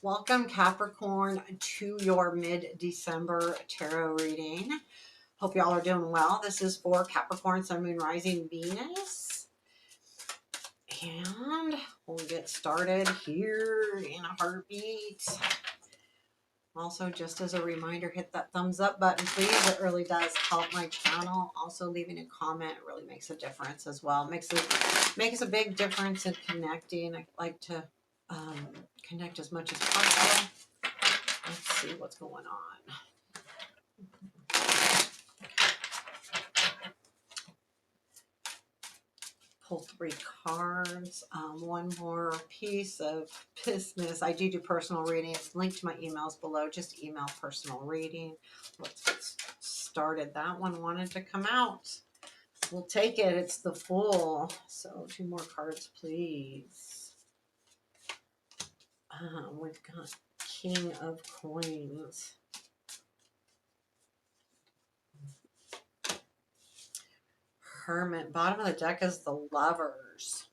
Welcome Capricorn to your mid-December tarot reading. Hope y'all are doing well. This is for Capricorn, Sun, Moon, Rising, Venus. And we'll get started here in a heartbeat. Also, just as a reminder, hit that thumbs up button, please. It really does help my channel. Also, leaving a comment really makes a difference as well. Makes a big difference in connecting. I like to connect as much as possible. Let's see what's going on. Pull 3 cards. One more piece of business. I do personal readings. Link to my emails below. Just email personal reading. Let's get started. That one wanted to come out. We'll take it. It's the Fool. So 2 more cards, please. We've got King of Coins. Hermit. Bottom of the deck is the Lovers.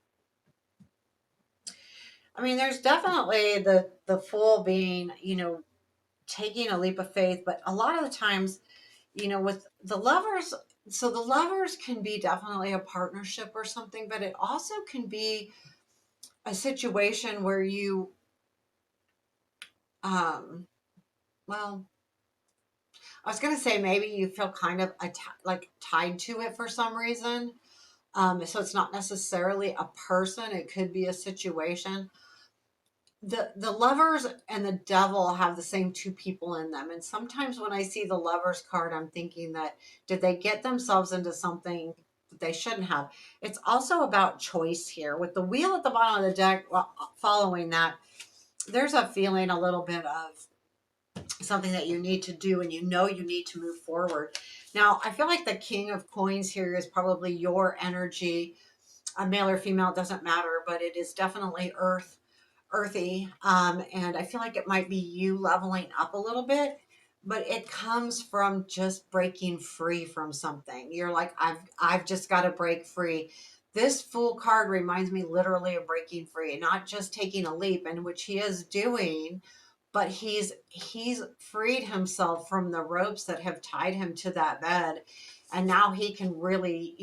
I mean, there's definitely the Fool being, taking a leap of faith, but a lot of the times, with the Lovers, so the Lovers can be definitely a partnership or something, but it also can be a situation where you, well, I was going to say maybe you feel kind of like tied to it for some reason. So it's not necessarily a person. It could be a situation. The Lovers and the Devil have the same 2 people in them. And sometimes when I see the Lovers card, I'm thinking that did they get themselves into something that they shouldn't have? It's also about choice here. With the Wheel at the bottom of the deck, following that, there's a feeling a little bit of something that you need to do and you need to move forward. Now, I feel like the King of Coins here is probably your energy. Male or female, it doesn't matter, but it is definitely earthy. And I feel like it might be you leveling up a little bit, but it comes from just breaking free from something. You're like, I've just got to break free. This Fool card reminds me literally of breaking free, not just taking a leap, in which he is doing, but he's freed himself from the ropes that have tied him to that bed, and now he can really,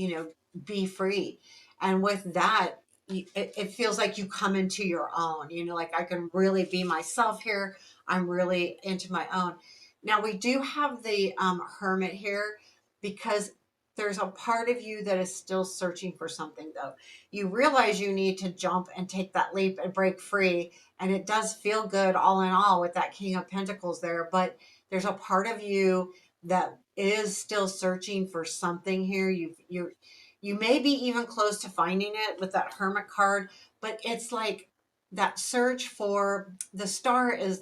be free. And with that, it feels like you come into your own, like I can really be myself here. I'm really into my own. Now we do have the Hermit here because there's a part of you that is still searching for something, though. You realize you need to jump and take that leap and break free. And it does feel good all in all with that King of Pentacles there. But there's a part of you that is still searching for something here. You may be even close to finding it with that Hermit card, but it's like that search for the star is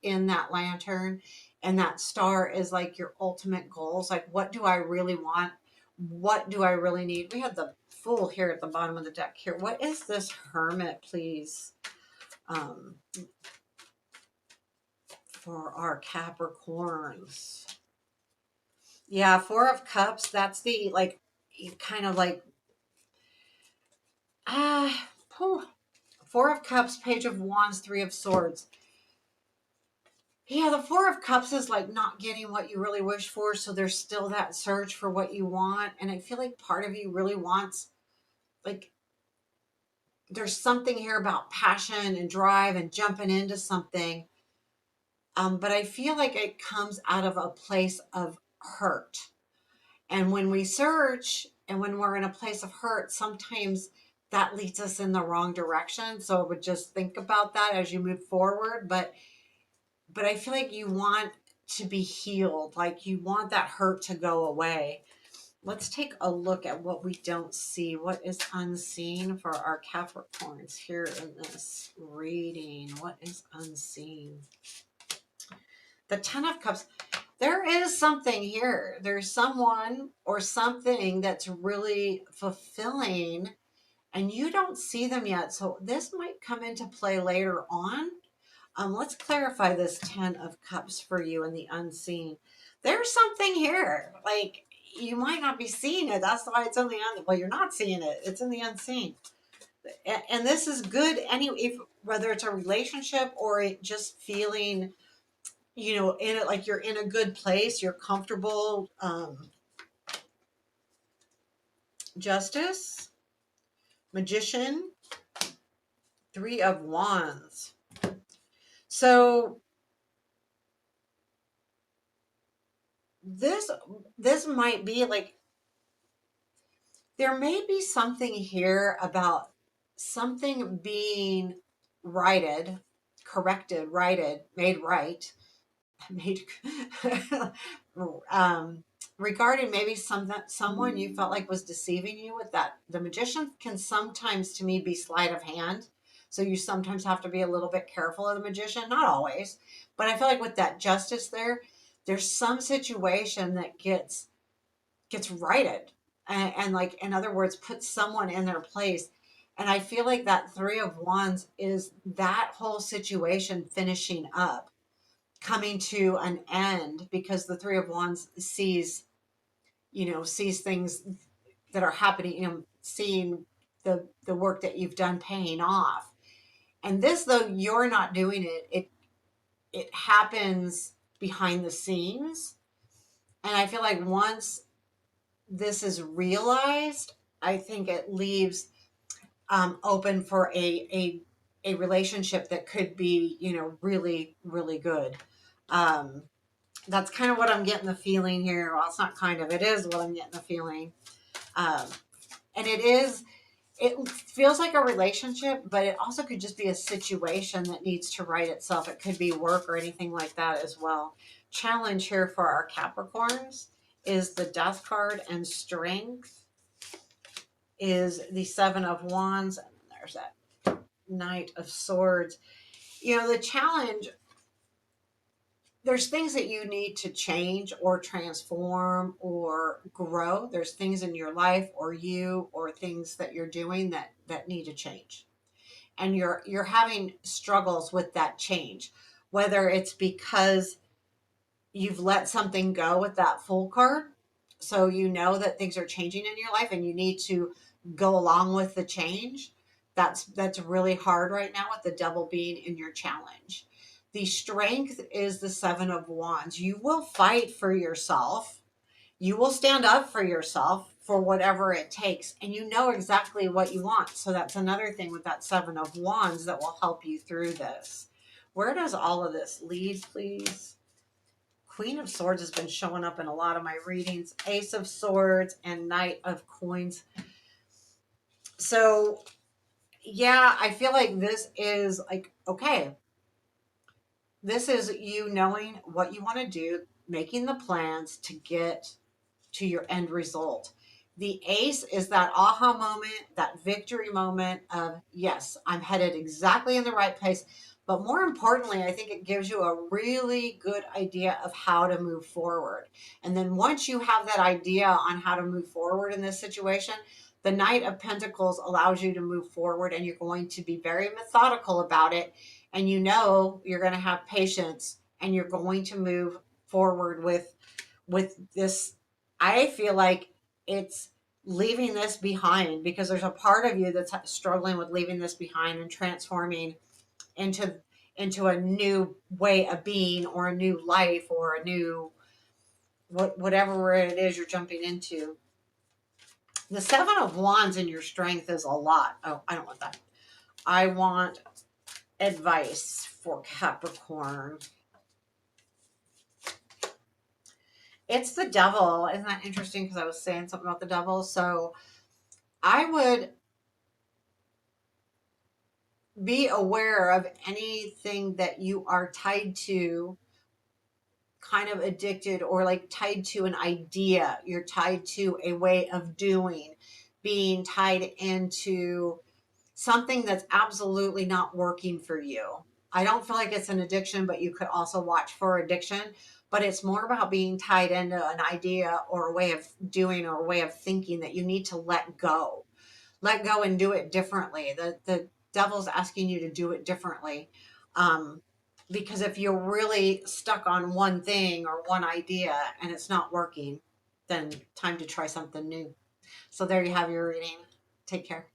in that lantern, and that star is like your ultimate goals. Like, what do I really want? What do I really need? We have the Fool here at the bottom of the deck here. What is this Hermit, please? For our Capricorns. Yeah, 4 of Cups, that's the, like, kind of like, 4 of Cups, Page of Wands, 3 of Swords. Yeah, the 4 of Cups is like not getting what you really wish for, so there's still that search for what you want, and I feel like part of you really wants, like, there's something here about passion and drive and jumping into something, but I feel like it comes out of a place of hurt. And when we search and when we're in a place of hurt, sometimes that leads us in the wrong direction. So I would just think about that as you move forward. But I feel like you want to be healed. Like you want that hurt to go away. Let's take a look at what we don't see. What is unseen for our Capricorns here in this reading? What is unseen? The 10 of Cups. There is something here. There's someone or something that's really fulfilling and you don't see them yet. So this might come into play later on. Let's clarify this 10 of Cups for you in the unseen. There's something here. Like you might not be seeing it. That's why it's in the unseen. Well, you're not seeing it. It's in the unseen. And this is good anyway. whether it's a relationship or it just feeling, in it, like you're in a good place, you're comfortable. Justice, Magician, Three of Wands. So this this might be like, there may be something here about something being righted, corrected, righted, made right, made um, regarding maybe someone you felt like was deceiving you with that. The Magician can sometimes, to me, be sleight of hand. So you sometimes have to be a little bit careful of the Magician, not always, but I feel like with that Justice there, there's some situation that gets righted, and like, in other words, put someone in their place. And I feel like that Three of Wands is that whole situation finishing up, coming to an end, because the Three of Wands sees things that are happening, seeing the work that you've done paying off. And this, though you're not doing it, it happens behind the scenes. And I feel like once this is realized, I think it leaves open for a relationship that could be, really, really good. Um, that's kind of what I'm getting the feeling here. Well, it's not kind of, it is what I'm getting the feeling. Um, and it feels like a relationship, but it also could just be a situation that needs to right itself. It could be work or anything like that as well. Challenge here for our Capricorns is the Death card, and strength is the Seven of Wands, and then there's that Knight of Swords. The challenge, there's things that you need to change or transform or grow. There's things in your life, or things that you're doing that need to change. And you're having struggles with that change, whether it's because you've let something go with that Fool card. So you know that things are changing in your life and you need to go along with the change. That's really hard right now with the Devil being in your challenge. The strength is the Seven of Wands. You will fight for yourself. You will stand up for yourself for whatever it takes, and you know exactly what you want. So that's another thing with that Seven of Wands that will help you through this. Where does all of this lead, please? Queen of Swords has been showing up in a lot of my readings. Ace of Swords and Knight of Coins. So, yeah, I feel like this is like, okay, this is you knowing what you want to do, making the plans to get to your end result. The Ace is that aha moment, that victory moment of, yes, I'm headed exactly in the right place. But more importantly, I think it gives you a really good idea of how to move forward. And then once you have that idea on how to move forward in this situation, the Knight of Pentacles allows you to move forward, and you're going to be very methodical about it. And you're going to have patience, and you're going to move forward with this. I feel like it's leaving this behind, because there's a part of you that's struggling with leaving this behind and transforming into a new way of being, or a new life, or a new whatever it is you're jumping into. The Seven of Wands in your strength is a lot. Oh, I don't want that. I want advice for Capricorn. It's the Devil. Isn't that interesting? Because I was saying something about the Devil. So I would be aware of anything that you are tied to, kind of addicted, or like tied to an idea. You're tied to a way of doing, being tied into something that's absolutely not working for you. I don't feel like it's an addiction, but you could also watch for addiction. But it's more about being tied into an idea or a way of doing or a way of thinking that you need to let go. Let go and do it differently. The devil's asking you to do it differently. Um, because if you're really stuck on one thing or one idea and it's not working, then time to try something new. So there you have your reading. Take care.